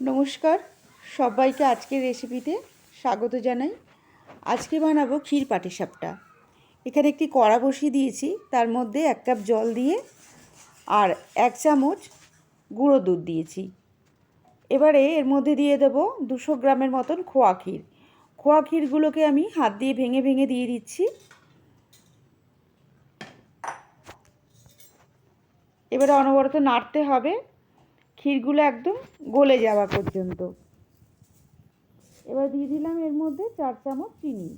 নমস্কার, সবাইকে আজকের রেসিপিতে স্বাগত জানাই। আজকে বানাবো ক্ষীর পাটিসাপটা। এখানে একটি কড়া বসিয়ে দিয়েছি, তার মধ্যে 1 কাপ জল দিয়ে আর 1 চামচ গুঁড়ো দুধ দিয়েছি। এবারে এর মধ্যে দিয়ে দেব 200 গ্রামের মতন খোয়া ক্ষীর। খোয়া ক্ষীরগুলোকে আমি হাত দিয়ে ভেঙে ভেঙে দিয়ে দিচ্ছি। এবারে অনবরত নাড়তে হবে ক্ষীরগুলো একদম গলে যাওয়া পর্যন্ত। এবার দিয়ে দিলাম এর মধ্যে 4 চামচ চিনি।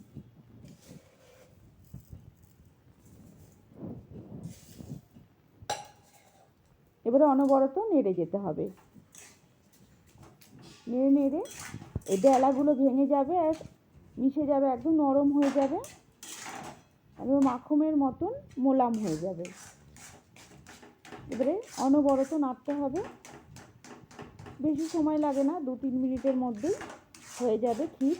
এবারে অনবরত নেড়ে যেতে হবে। নেড়ে নেড়ে এই ডেলাগুলো ভেঙে যাবে আর মিশে যাবে, একদম নরম হয়ে যাবে, একদম মাখনের মতন মোলাম হয়ে যাবে। এবারে অনবরত নাড়তে হবে। বেশি সময় লাগে না, 2-3 মিনিটের মধ্যেই হয়ে যাবে ক্ষীর।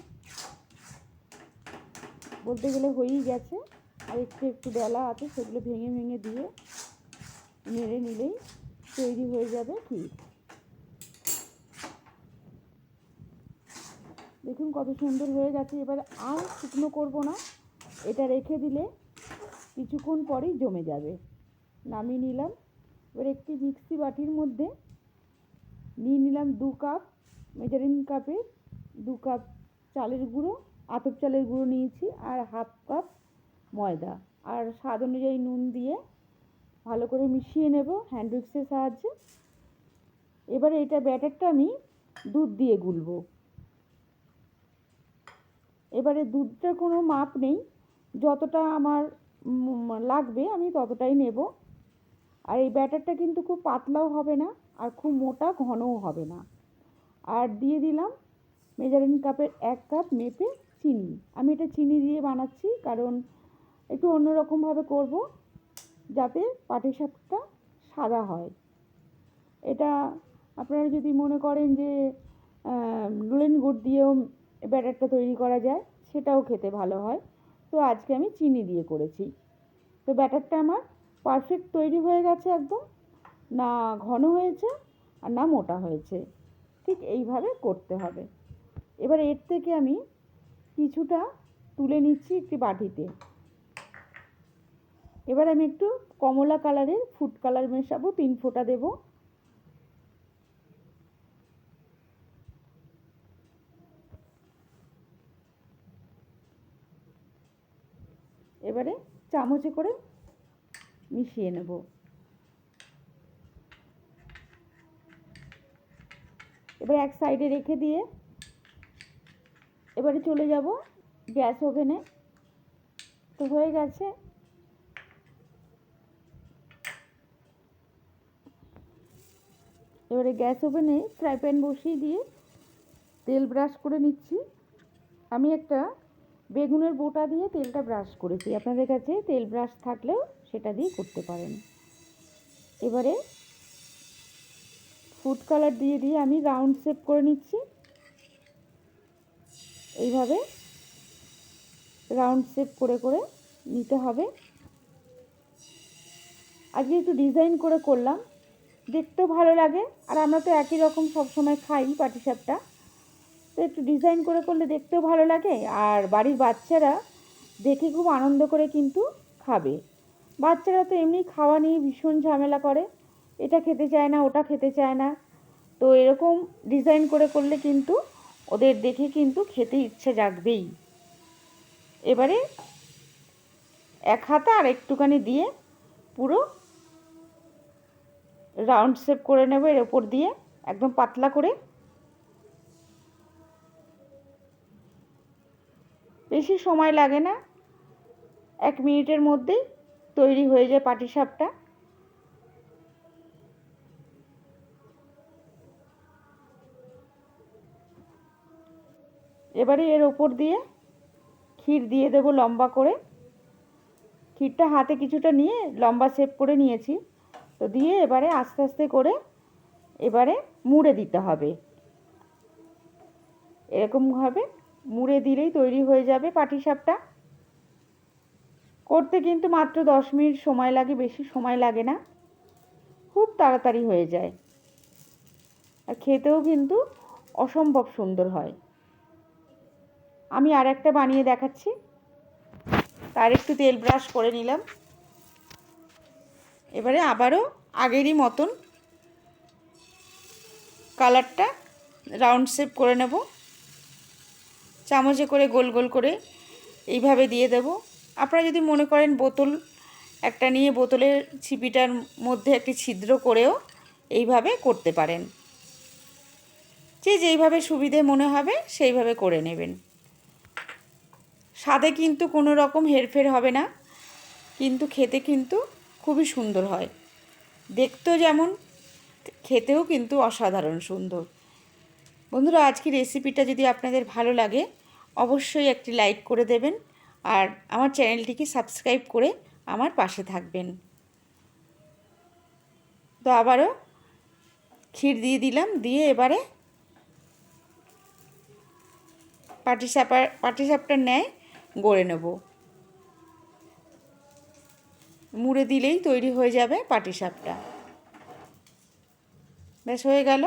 বলতে গেলে হয়েই গেছে, আর একটু একটু ডেলা আছে, সেগুলো ভেঙে ভেঙে দিয়ে নেড়ে নিলেই তৈরি হয়ে যাবে ক্ষীর। দেখুন কত সুন্দর হয়ে গেছে। এবারে আর শুকনো করব না, এটা রেখে দিলে কিছুক্ষণ পরেই জমে যাবে। নামিয়ে নিলাম। এবার একটি মিক্সি বাটির মধ্যে নিয়ে নিলাম 2 কাপ, মেজারিং কাপে 2 কাপ চালের গুঁড়ো, আতপ চালের গুঁড়ো নিয়েছি, আর 1/2 কাপ ময়দা, আর স্বাদ অনুযায়ী নুন দিয়ে ভালো করে মিশিয়ে নেব হ্যান্ড উইক্সের সাহায্যে। এবারে এটা ব্যাটারটা আমি দুধ দিয়ে গুলবো। এবারে দুধটার কোনো মাপ নেই, যতটা আমার লাগবে আমি ততটাই নেব। আর এই ব্যাটারটা কিন্তু খুব পাতলাও হবে না আর খুব মোটা ঘনও হবে না। আর দিয়ে দিলাম মেজারিং কাপের 1 কাপ মেপে চিনি। আমি এটা চিনি দিয়ে বানাচ্ছি, কারণ একটু অন্যরকমভাবে করব, যাতে পাটিসাপটা সাদা হয়। এটা আপনারা যদি মনে করেন যে গুলেন গুড় দিয়েও ব্যাটারটা তৈরি করা যায়, সেটাও খেতে ভালো হয়। তো আজকে আমি চিনি দিয়ে করেছি। তো ব্যাটারটা আমার পারফেক্ট তৈরি হয়ে গেছে, একদম না ঘন হয়েছে আর না মোটা হয়েছে। ঠিক এইভাবে করতে হবে। এবার এর থেকে আমি কিছুটা তুলে নিচ্ছি একটি বাটিতে। এবার আমি একটু কমলা কালারের ফুড কালার মেশাবো, 3 ফোঁটা দেব। এবারে চামচে করে মিশিয়ে নেব। এবার এক সাইডে রেখে দিয়ে এবারে চলে যাব গ্যাস ওভেনে। তো হয়ে গেছে। এবারে গ্যাস ওভেনে ফ্রাই প্যান বসিয়ে দিয়ে তেল ব্রাশ করে নিচ্ছি। আমি একটা বেগুনের বোটা দিয়ে তেলটা ব্রাশ করেছি, আপনাদের কাছে তেল ব্রাশ থাকলেও সেটা দিয়ে করতে পারেন। এবারে ফুড কালার দিয়ে দিয়ে আমি রাউন্ড শেপ করে নিচ্ছি। এইভাবে রাউন্ড শেপ করে করে নিতে হবে। আজকে একটু ডিজাইন করে করলাম, দেখতেও ভালো লাগে, আর আমরা তো একই রকম সবসময় খাই পাটিসাপটা, তো একটু ডিজাইন করে করলে দেখতেও ভালো লাগে, আর বাড়ির বাচ্চারা দেখে খুব আনন্দ করে কিন্তু খাবে। বাচ্চারা তো এমনি খাওয়া নিয়ে ভীষণ ঝামেলা করে, এটা খেতে চায় না, ওটা খেতে চায় না। তো এরকম ডিজাইন করে করলে কিন্তু ওদের দেখে কিন্তু খেতে ইচ্ছে জাগবেই। এবারে এক হাতা আর একটুখানি দিয়ে পুরো রাউন্ড শেপ করে নেব এর ওপর দিয়ে, একদম পাতলা করে। বেশি সময় লাগে না, 1 মিনিটের মধ্যেই তৈরি হয়ে যায় পাটিসাপটা। এবারে এর ওপর দিয়ে ক্ষীর দিয়ে দেব লম্বা করে। ক্ষীরটা হাতে কিছুটা নিয়ে লম্বা শেপ করে নিয়েছি, তো দিয়ে এবারে আস্তে আস্তে করে এবারে মুড়ে দিতে হবে। এরকমভাবে মুড়ে দিলেই তৈরি হয়ে যাবে পাটিসাপটা। করতে কিন্তু মাত্র 10 মিনিট সময় লাগে, বেশি সময় লাগে না, খুব তাড়াতাড়ি হয়ে যায়। আর খেতেও কিন্তু অসম্ভব সুন্দর হয়। আমি আর একটা বানিয়ে দেখাচ্ছি। তার একটু তেল ব্রাশ করে নিলাম। এবারে আবারও আগেরই মতন কালারটা রাউন্ড শেপ করে নেব। চামচে করে গোল গোল করে এইভাবে দিয়ে দেব। আপনারা যদি মনে করেন বোতল একটা নিয়ে বোতলের ছিপিটার মধ্যে একটি ছিদ্র করেও এইভাবে করতে পারেন। যে যেইভাবে সুবিধে মনে হবে সেইভাবে করে নেবেন। স্বাদে কিন্তু কোনো রকম হেরফের হবে না, কিন্তু খেতে কিন্তু খুবই সুন্দর হয়। দেখতেও যেমন, খেতেও কিন্তু অসাধারণ সুন্দর। বন্ধুরা, আজকের রেসিপিটা যদি আপনাদের ভালো লাগে অবশ্যই একটি লাইক করে দেবেন আর আমার চ্যানেলটিকে সাবস্ক্রাইব করে আমার পাশে থাকবেন। তো আবারও ক্ষীর দিয়ে দিলাম, দিয়ে এবারে পাটিসাপটার ন্যায় গড়ে নেব। মুড়ে দিলেই তৈরি হয়ে যাবে পাটিসাপটা। বেশ হয়ে গেল।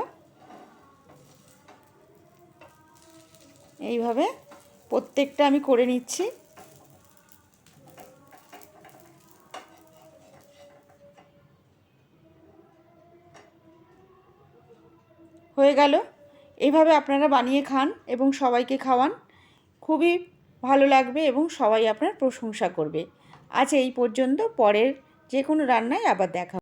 এইভাবে প্রত্যেকটা আমি করে নিচ্ছি। হয়ে গেল। এইভাবে আপনারা বানিয়ে খান এবং সবাইকে খাওয়ান, খুবই ভালো লাগবে এবং সবাই আপনার প্রশংসা করবে। আজ এই পর্যন্ত, পরের যে কোনো রান্নায় আবার দেখা।